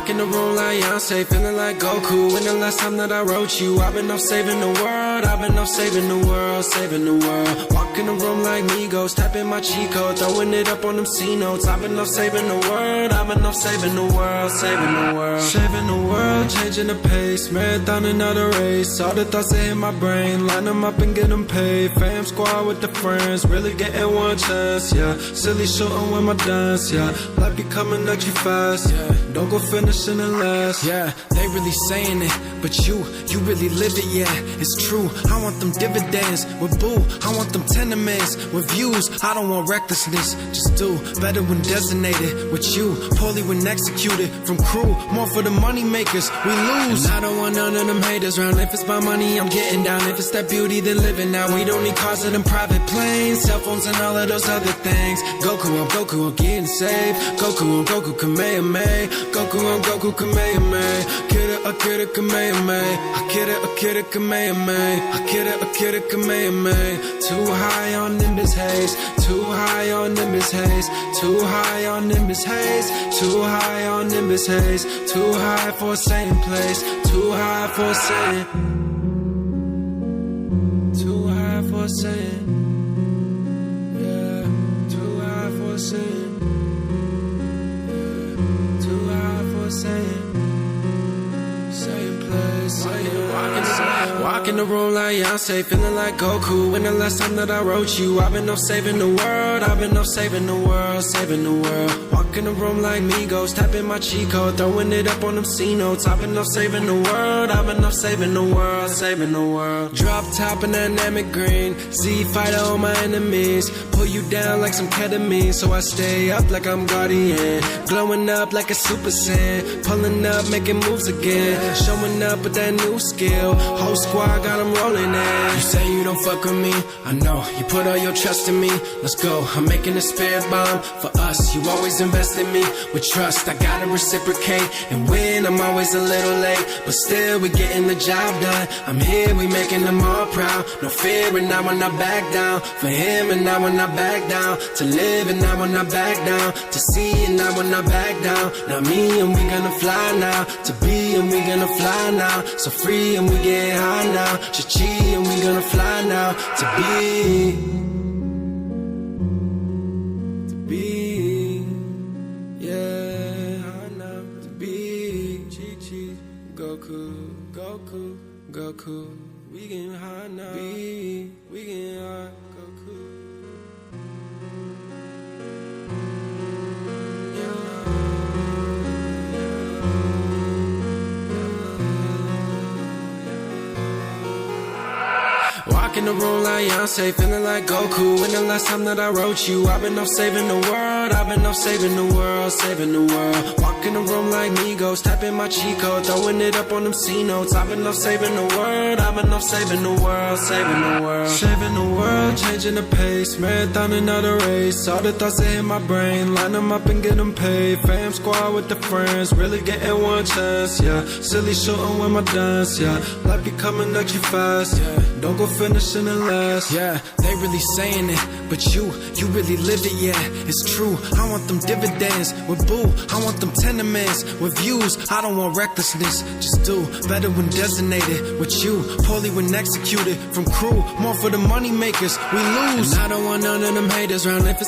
Walk in the room like Beyonce, feeling like Goku. When the last time that I wrote you, I've been off saving the world. I've been off saving the world, saving the world. Walk in the room like Migos, tapping my cheat code, throwing it up on them C notes. I've been off saving the world. I've been off saving the world, saving the world. Saving the world, changing the pace, marathon another race. All the thoughts that hit my brain, line them up and get them paid. Fam squad with the friends, really getting one chance, yeah. Silly shooting with my dance, yeah. Life be coming at you fast, yeah. Don't go finishing it last, yeah. They really saying it, but you really live it, yeah. It's true, I want them dividends with boo. I want them tenements with views. I don't want recklessness, just do better when designated with you. Poorly when executed from crew, more for the money makers, we lose. And I don't want none of them haters round. If it's my money, I'm getting down. If it's that beauty, then living now. We don't need cars and them private planes, cell phones and all of those other things. Goku, I'm getting saved. Goku, Kamehameha. Goku, Kamehameha. Akira, Kamehameha. Akira, Kamehameha. Akira, Kamehameha. Too high on Nimbus haze. Too high on Nimbus haze. Too high on Nimbus haze. Too high on Nimbus haze. Too high for a same place. Too high for a saying. Too high for a saying. Yeah. Too high for a saying. Yeah. Too high for a saying. Same place. Walk in the room like Beyonce, feeling like Goku. When the last time that I wrote you, I've been off saving the world. I've been off saving the world, saving the world. Walk in the room like Migos, tapping my cheat code, throwing it up on them C notes. I've been off saving the world. I've been off saving the world, saving the world. Drop top in dynamic green, Z fighter on my enemies. Pull you down like some ketamine, so I stay up like I'm Guardian. Glowing up like a super saiyan, pulling up, making moves again. Showing up with that new skill, whole squad got them rolling in. You say you don't fuck with me, I know. You put all your trust in me, let's go. I'm making a spirit bomb for us. You always invest in me with trust, I gotta reciprocate. And when I'm always a little late, but still we getting the job done. I'm here, we making them all proud. No fear and I will not back down. For him and I will not back down. To live and I will not back down. To see and I will not back down. Now me and we gonna fly now. To be and we gonna fly now. So free and we get high now. Chi and we gonna fly now. To be, yeah, high now. To be, Chi, Goku, we getting high now. We getting high, Goku. Walk in the room like Beyonce, feeling like Goku. When the last time that I wrote you, I've been off saving the world. I've been off saving the world, saving the world. Walk in the room like Migos, tapping my cheat code, throwing it up on them C notes. I've been off saving the world. I've been off saving the world, saving the world. Saving the world, changing the pace, marathon another race. All the thoughts that hit my brain, line them up and get them paid. Fam squad with the friends, really getting one chance, yeah. Silly shooting with my dance, yeah. Life be coming at you fast, yeah. Don't go finishing it last, yeah. They really saying it, but you really live it, yeah. It's true, I want them dividends with boo. I want them tenements with views. I don't want recklessness, just do better when designated with you. Poorly when executed from crew, more for the money makers, we lose. And I don't want none of them haters round. If it's